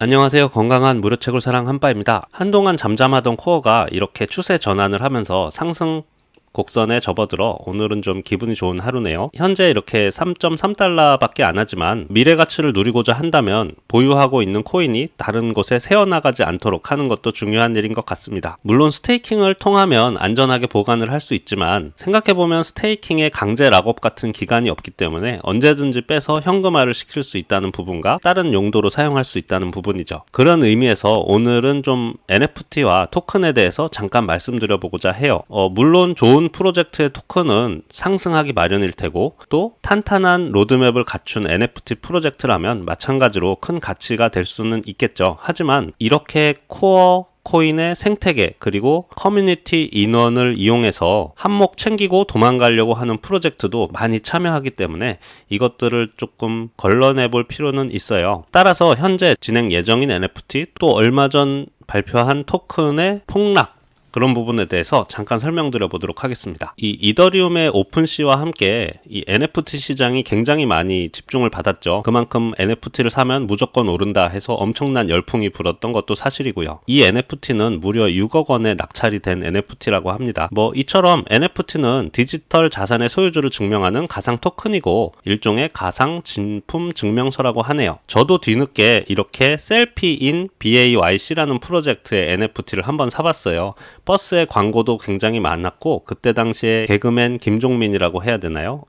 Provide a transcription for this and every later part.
안녕하세요. 건강한 무료채굴 사랑 한빠입니다. 한동안 잠잠하던 코어가 이렇게 추세 전환을 하면서 상승 곡선에 접어들어 오늘은 좀 기분이 좋은 하루네요. 현재 이렇게 3.3달러밖에 안 하지만 미래 가치를 누리고자 한다면 보유하고 있는 코인이 다른 곳에 새어나가지 않도록 하는 것도 중요한 일인 것 같습니다. 물론 스테이킹을 통하면 안전하게 보관을 할 수 있지만 생각해보면 스테이킹의 강제 락업 같은 기간이 없기 때문에 언제든지 빼서 현금화를 시킬 수 있다는 부분과 다른 용도로 사용할 수 있다는 부분이죠. 그런 의미에서 오늘은 좀 NFT와 토큰에 대해서 잠깐 말씀드려보고자 해요. 물론 좋은 프로젝트의 토큰은 상승하기 마련일 테고 또 탄탄한 로드맵을 갖춘 NFT 프로젝트라면 마찬가지로 큰 가치가 될 수는 있겠죠. 하지만 이렇게 코어 코인의 생태계 그리고 커뮤니티 인원을 이용해서 한몫 챙기고 도망가려고 하는 프로젝트도 많이 참여하기 때문에 이것들을 조금 걸러내 볼 필요는 있어요. 따라서 현재 진행 예정인 NFT 또 얼마 전 발표한 토큰의 폭락 그런 부분에 대해서 잠깐 설명드려 보도록 하겠습니다. 이 이더리움의 오픈시와 함께 이 NFT 시장이 굉장히 많이 집중을 받았죠. 그만큼 NFT를 사면 무조건 오른다 해서 엄청난 열풍이 불었던 것도 사실이고요. 이 NFT는 무려 6억 원에 낙찰이 된 NFT라고 합니다. 이처럼 NFT는 디지털 자산의 소유주를 증명하는 가상 토큰이고 일종의 가상 진품 증명서라고 하네요. 저도 뒤늦게 이렇게 셀피인 BAYC라는 프로젝트의 NFT를 한번 사봤어요. 버스의 광고도 굉장히 많았고 그때 당시에 개그맨 김종민이라고 해야 되나요?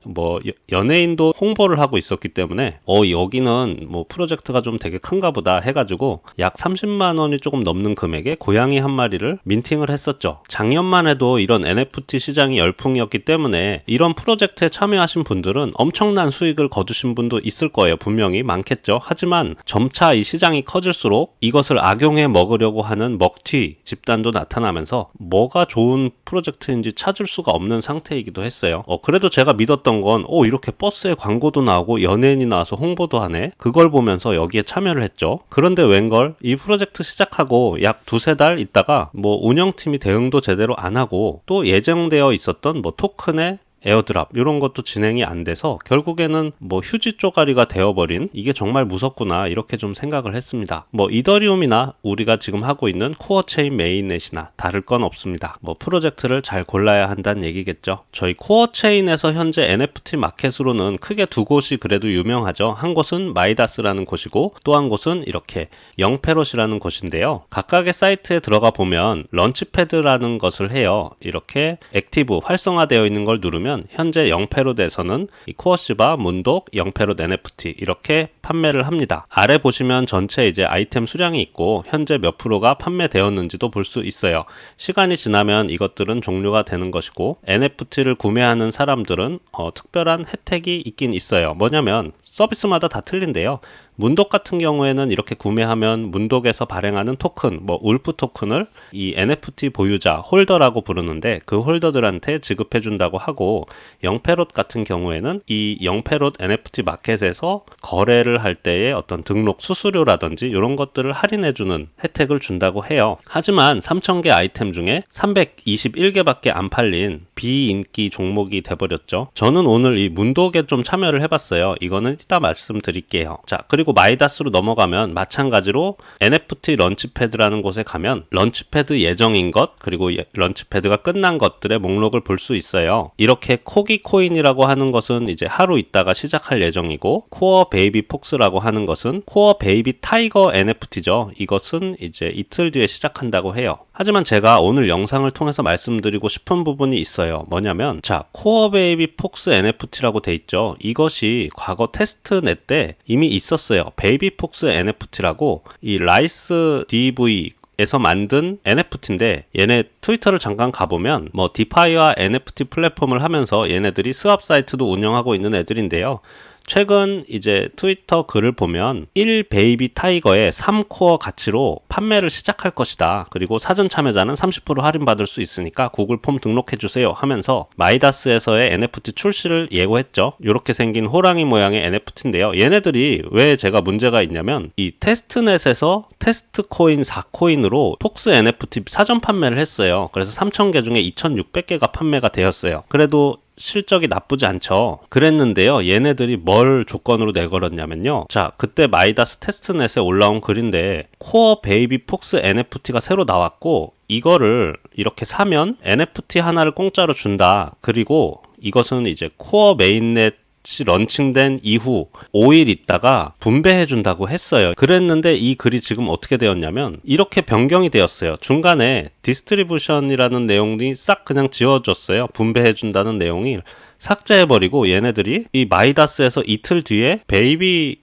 연예인도 홍보를 하고 있었기 때문에 여기는 프로젝트가 좀 되게 큰가 보다 해가지고 약 30만 원이 조금 넘는 금액에 고양이 한 마리를 민팅을 했었죠. 작년만 해도 이런 NFT 시장이 열풍이었기 때문에 이런 프로젝트에 참여하신 분들은 엄청난 수익을 거두신 분도 있을 거예요. 분명히 많겠죠. 하지만 점차 이 시장이 커질수록 이것을 악용해 먹으려고 하는 먹튀 집단도 나타나면서 뭐가 좋은 프로젝트인지 찾을 수가 없는 상태이기도 했어요. 그래도 제가 믿었던 건 이렇게 버스에 광고도 나오고 연예인이 나와서 홍보도 하네. 그걸 보면서 여기에 참여를 했죠. 그런데 웬걸 이 프로젝트 시작하고 약 두세 달 있다가 운영팀이 대응도 제대로 안 하고 또 예정되어 있었던 토큰의 에어드랍 이런 것도 진행이 안 돼서 결국에는 휴지 쪼가리가 되어버린 이게 정말 무섭구나 이렇게 좀 생각을 했습니다. 이더리움이나 우리가 지금 하고 있는 코어 체인 메인넷이나 다를 건 없습니다. 프로젝트를 잘 골라야 한다는 얘기겠죠. 저희 코어 체인에서 현재 NFT 마켓으로는 크게 두 곳이 그래도 유명하죠. 한 곳은 마이다스라는 곳이고 또 한 곳은 이렇게 영페롯이라는 곳인데요. 각각의 사이트에 들어가 보면 런치패드라는 것을 해요. 이렇게 액티브 활성화되어 있는 걸 누르면 현재 영페롯에서는 이 코어시바, 문독, 영페롯 NFT 이렇게 판매를 합니다. 아래 보시면 전체 이제 아이템 수량이 있고 현재 몇 프로가 판매되었는지도 볼 수 있어요. 시간이 지나면 이것들은 종료가 되는 것이고 NFT를 구매하는 사람들은 특별한 혜택이 있긴 있어요. 뭐냐면 서비스마다 다 틀린데요. 문독 같은 경우에는 이렇게 구매하면 문독에서 발행하는 토큰, 울프 토큰을 이 NFT 보유자, 홀더라고 부르는데 그 홀더들한테 지급해준다고 하고 영페롯 같은 경우에는 이 영페롯 NFT 마켓에서 거래를 할 때의 어떤 등록 수수료라든지 이런 것들을 할인해주는 혜택을 준다고 해요. 하지만 3,000개 아이템 중에 321개밖에 안 팔린 비인기 종목이 돼버렸죠. 저는 오늘 이 문독에 좀 참여를 해봤어요. 이거는 이따 말씀드릴게요. 자, 그리고 마이다스로 넘어가면 마찬가지로 NFT 런치패드라는 곳에 가면 런치패드 예정인 것 그리고 런치패드가 끝난 것들의 목록을 볼 수 있어요. 이렇게 코기 코인이라고 하는 것은 이제 하루 있다가 시작할 예정이고 코어 베이비 폭스라고 하는 것은 코어 베이비 타이거 NFT죠. 이것은 이제 이틀 뒤에 시작한다고 해요. 하지만 제가 오늘 영상을 통해서 말씀드리고 싶은 부분이 있어요. 뭐냐면 코어 베이비 폭스 NFT라고 돼 있죠. 이것이 과거 테스트넷 때 이미 있었어요. 베이비 폭스 NFT라고 이 라이스 DV 에서 만든 NFT인데 얘네 트위터를 잠깐 가보면 디파이와 NFT 플랫폼을 하면서 얘네들이 스왑 사이트도 운영하고 있는 애들인데요. 최근 이제 트위터 글을 보면 1 베이비 타이거의 3코어 가치로 판매를 시작할 것이다. 그리고 사전 참여자는 30% 할인받을 수 있으니까 구글 폼 등록해주세요 하면서 마이다스에서의 NFT 출시를 예고했죠. 이렇게 생긴 호랑이 모양의 NFT인데요. 얘네들이 왜 제가 문제가 있냐면 이 테스트넷에서 테스트 코인 4코인으로 폭스 NFT 사전 판매를 했어요. 그래서 3,000개 중에 2,600개가 판매가 되었어요. 그래도 실적이 나쁘지 않죠. 그랬는데요. 얘네들이 뭘 조건으로 내걸었냐면요. 자, 그때 마이다스 테스트넷에 올라온 글인데 코어 베이비 폭스 NFT가 새로 나왔고 이거를 이렇게 사면 NFT 하나를 공짜로 준다. 그리고 이것은 이제 코어 메인넷 런칭된 이후 5일 있다가 분배해 준다고 했어요. 그랬는데 이 글이 지금 어떻게 되었냐면 이렇게 변경이 되었어요. 중간에 디스트리뷰션이라는 내용이 싹 그냥 지워졌어요. 분배해 준다는 내용이 삭제해버리고 얘네들이 이 마이다스에서 이틀 뒤에 베이비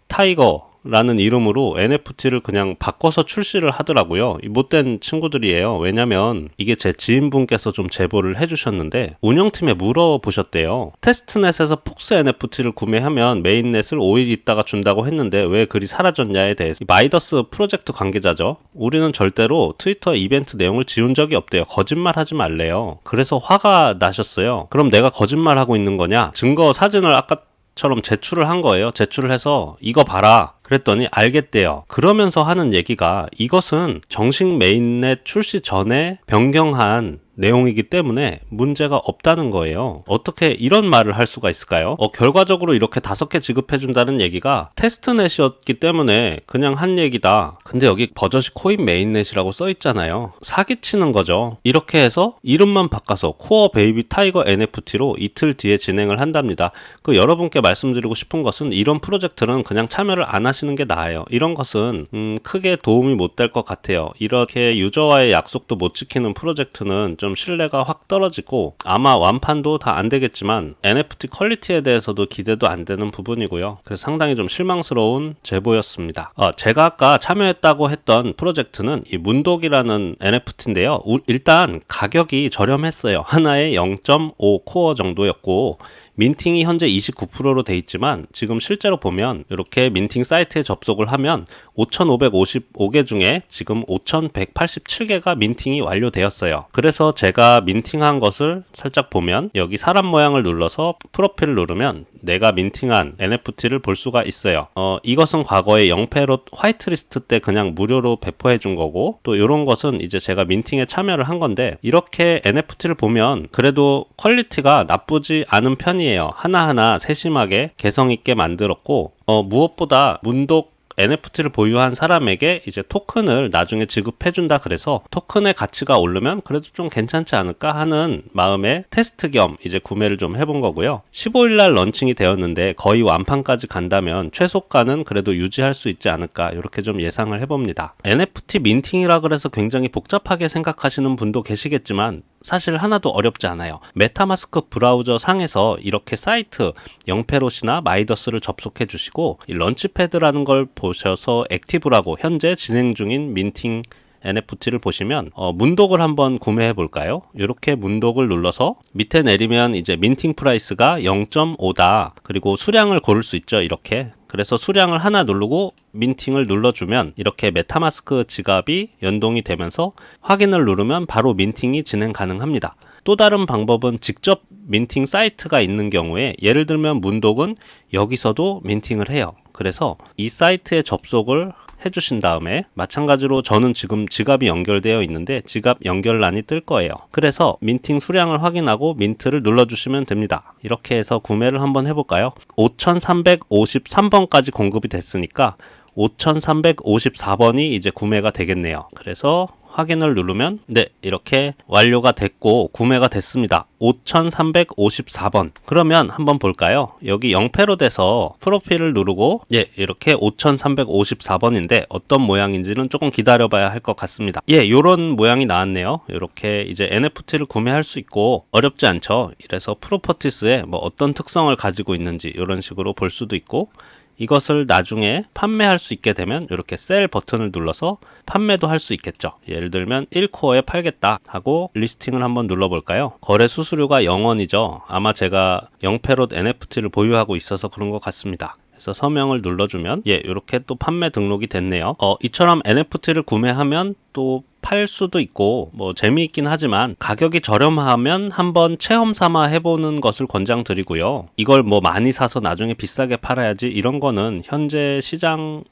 타이거 라는 이름으로 NFT를 그냥 바꿔서 출시를 하더라고요. 이 못된 친구들이에요. 왜냐면 이게 제 지인분께서 좀 제보를 해주셨는데 운영팀에 물어보셨대요. 테스트넷에서 폭스 NFT를 구매하면 메인넷을 5일 있다가 준다고 했는데 왜 글이 사라졌냐에 대해서 마이더스 프로젝트 관계자죠. 우리는 절대로 트위터 이벤트 내용을 지운 적이 없대요. 거짓말하지 말래요. 그래서 화가 나셨어요. 그럼 내가 거짓말하고 있는 거냐? 증거 사진을 아까처럼 제출을 한 거예요. 제출을 해서 이거 봐라. 그랬더니 알겠대요. 그러면서 하는 얘기가 이것은 정식 메인넷 출시 전에 변경한 내용이기 때문에 문제가 없다는 거예요. 어떻게 이런 말을 할 수가 있을까요? 결과적으로 이렇게 5개 지급해준다는 얘기가 테스트넷이었기 때문에 그냥 한 얘기다. 근데 여기 버젓이 코인 메인넷이라고 써있잖아요. 사기치는 거죠. 이렇게 해서 이름만 바꿔서 코어 베이비 타이거 NFT로 이틀 뒤에 진행을 한답니다. 여러분께 말씀드리고 싶은 것은 이런 프로젝트는 그냥 참여를 안 하시는 게 나아요. 이런 것은 크게 도움이 못 될 것 같아요. 이렇게 유저와의 약속도 못 지키는 프로젝트는 좀 신뢰가 확 떨어지고 아마 완판도 다 안 되겠지만 NFT 퀄리티에 대해서도 기대도 안 되는 부분이고요. 그래서 상당히 좀 실망스러운 제보였습니다. 제가 아까 참여했다고 했던 프로젝트는 이 문독이라는 NFT인데요. 일단 가격이 저렴했어요. 하나에 0.5 코어 정도였고 민팅이 현재 29%로 돼 있지만 지금 실제로 보면 이렇게 민팅 사이트에 접속을 하면 5,555개 중에 지금 5,187개가 민팅이 완료되었어요. 그래서 제가 민팅한 것을 살짝 보면 여기 사람 모양을 눌러서 프로필을 누르면 내가 민팅한 NFT를 볼 수가 있어요. 이것은 과거에 영패롯 화이트리스트 때 그냥 무료로 배포해 준 거고 또 이런 것은 이제 제가 민팅에 참여를 한 건데 이렇게 NFT를 보면 그래도 퀄리티가 나쁘지 않은 편이에요. 하나하나 세심하게 개성 있게 만들었고 무엇보다 문독 NFT를 보유한 사람에게 이제 토큰을 나중에 지급해준다 그래서 토큰의 가치가 오르면 그래도 좀 괜찮지 않을까 하는 마음에 테스트 겸 이제 구매를 좀 해본 거고요. 15일날 런칭이 되었는데 거의 완판까지 간다면 최소가는 그래도 유지할 수 있지 않을까 이렇게 좀 예상을 해봅니다. NFT 민팅이라 그래서 굉장히 복잡하게 생각하시는 분도 계시겠지만 사실 하나도 어렵지 않아요. 메타마스크 브라우저 상에서 이렇게 사이트 영페롯이나 마이더스를 접속해 주시고 이 런치패드라는 걸 보셔서 액티브라고 현재 진행 중인 민팅 NFT를 보시면 문독을 한번 구매해 볼까요? 이렇게 문독을 눌러서 밑에 내리면 이제 민팅 프라이스가 0.5다. 그리고 수량을 고를 수 있죠. 이렇게. 그래서 수량을 하나 누르고 민팅을 눌러주면 이렇게 메타마스크 지갑이 연동이 되면서 확인을 누르면 바로 민팅이 진행 가능합니다. 또 다른 방법은 직접 민팅 사이트가 있는 경우에 예를 들면 문독은 여기서도 민팅을 해요. 그래서 이 사이트에 접속을 해주신 다음에 마찬가지로 저는 지금 지갑이 연결되어 있는데 지갑 연결란이 뜰 거예요. 그래서 민팅 수량을 확인하고 민트를 눌러주시면 됩니다. 이렇게 해서 구매를 한번 해볼까요? 5353번까지 공급이 됐으니까 5354번이 이제 구매가 되겠네요. 그래서 확인을 누르면 네, 이렇게 완료가 됐고 구매가 됐습니다. 5354번. 그러면 한번 볼까요? 여기 영패로 돼서 프로필을 누르고 이렇게 5354번인데 어떤 모양인지는 조금 기다려봐야 할 것 같습니다. 요런 모양이 나왔네요. 이렇게 이제 NFT를 구매할 수 있고 어렵지 않죠. 이래서 프로퍼티스에 뭐 어떤 특성을 가지고 있는지 이런 식으로 볼 수도 있고 이것을 나중에 판매할 수 있게 되면 이렇게 셀 버튼을 눌러서 판매도 할 수 있겠죠. 예를 들면 1코어에 팔겠다 하고 리스팅을 한번 눌러볼까요? 거래 수수료가 0원이죠. 아마 제가 영패롯 NFT를 보유하고 있어서 그런 것 같습니다. 그래서 서명을 눌러주면 이렇게 또 판매 등록이 됐네요. 이처럼 NFT를 구매하면 또 팔 수도 있고 뭐 재미있긴 하지만 가격이 저렴하면 한번 체험 삼아 해보는 것을 권장드리고요. 이걸 뭐 많이 사서 나중에 비싸게 팔아야지 이런 거는 현재 시장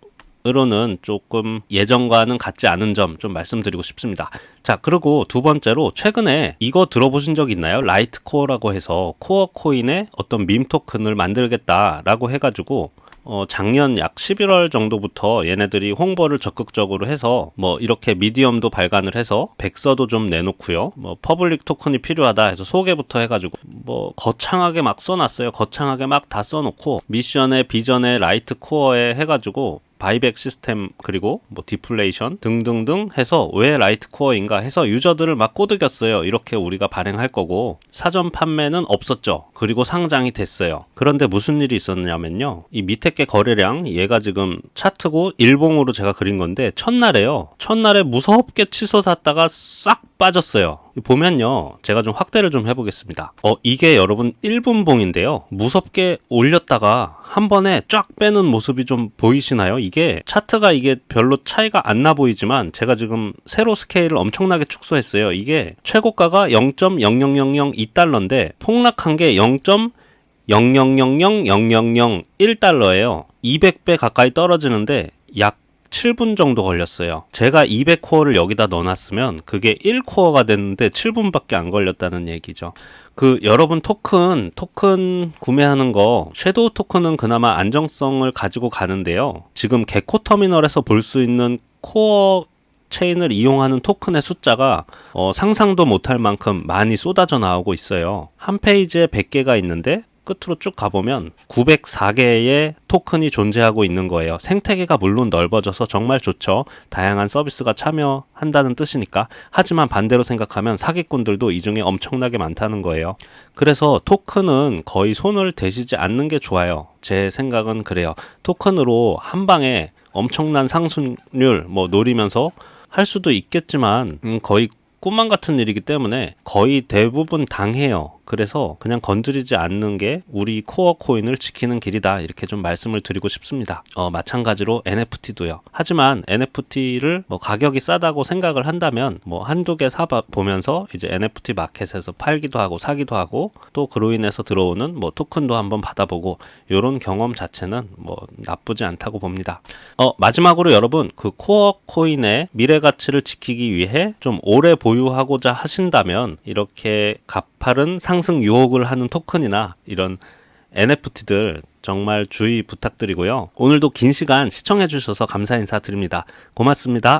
으로는 조금 예전과는 같지 않은 점 좀 말씀드리고 싶습니다. 자, 그리고 두 번째로 최근에 이거 들어보신 적 있나요? 라이트코어라고 해서 코어 코인의 어떤 밈 토큰을 만들겠다라고 해가지고 작년 약 11월 정도부터 얘네들이 홍보를 적극적으로 해서 뭐 이렇게 미디엄도 발간을 해서 백서도 좀 내놓고요. 뭐 퍼블릭 토큰이 필요하다 해서 소개부터 해가지고 뭐 거창하게 막 써놨어요. 거창하게 막 다 써놓고 미션에 비전에 라이트 코어에 해가지고 바이백 시스템 그리고 뭐 디플레이션 등등등 해서 왜 라이트 코어인가 해서 유저들을 막 꼬드겼어요. 이렇게 우리가 발행할 거고 사전 판매는 없었죠. 그리고 상장이 됐어요. 그런데 무슨 일이 있었냐면요. 이 밑에 게 거래량 얘가 지금 차트고 일봉으로 제가 그린 건데 첫날에요. 첫날에 무섭게 치솟았다가 싹 빠졌어요. 보면요. 제가 좀 확대를 좀 해보겠습니다. 이게 여러분 1분봉인데요. 무섭게 올렸다가 한 번에 쫙 빼는 모습이 좀 보이시나요? 이게 차트가 이게 별로 차이가 안 나 보이지만 제가 지금 세로 스케일을 엄청나게 축소했어요. 이게 최고가가 0.00002달러인데 폭락한 게 0.0000001달러예요. 200배 가까이 떨어지는데 약 7분 정도 걸렸어요. 제가 200코어를 여기다 넣어놨으면 그게 1코어가 됐는데 7분밖에 안 걸렸다는 얘기죠. 여러분 토큰 구매하는 거 섀도우 토큰은 그나마 안정성을 가지고 가는데요. 지금 개코 터미널에서 볼 수 있는 코어 체인을 이용하는 토큰의 숫자가 상상도 못할 만큼 많이 쏟아져 나오고 있어요. 한 페이지에 100개가 있는데 끝으로 쭉 가보면 904개의 토큰이 존재하고 있는 거예요. 생태계가 물론 넓어져서 정말 좋죠. 다양한 서비스가 참여한다는 뜻이니까. 하지만 반대로 생각하면 사기꾼들도 이 중에 엄청나게 많다는 거예요. 그래서 토큰은 거의 손을 대시지 않는 게 좋아요. 제 생각은 그래요. 토큰으로 한 방에 엄청난 상승률 노리면서 할 수도 있겠지만 거의 꿈만 같은 일이기 때문에 거의 대부분 당해요. 그래서 그냥 건드리지 않는 게 우리 코어 코인을 지키는 길이다. 이렇게 좀 말씀을 드리고 싶습니다. 마찬가지로 NFT도요. 하지만 NFT를 가격이 싸다고 생각을 한다면 한두 개 사보면서 이제 NFT 마켓에서 팔기도 하고 사기도 하고 또 그로 인해서 들어오는 토큰도 한번 받아보고 이런 경험 자체는 나쁘지 않다고 봅니다. 마지막으로 여러분 그 코어 코인의 미래 가치를 지키기 위해 좀 오래 보유하고자 하신다면 이렇게 가파른 상승 유혹을 하는 토큰이나 이런 NFT들 정말 주의 부탁드리고요. 오늘도 긴 시간 시청해 주셔서 감사 인사드립니다. 고맙습니다.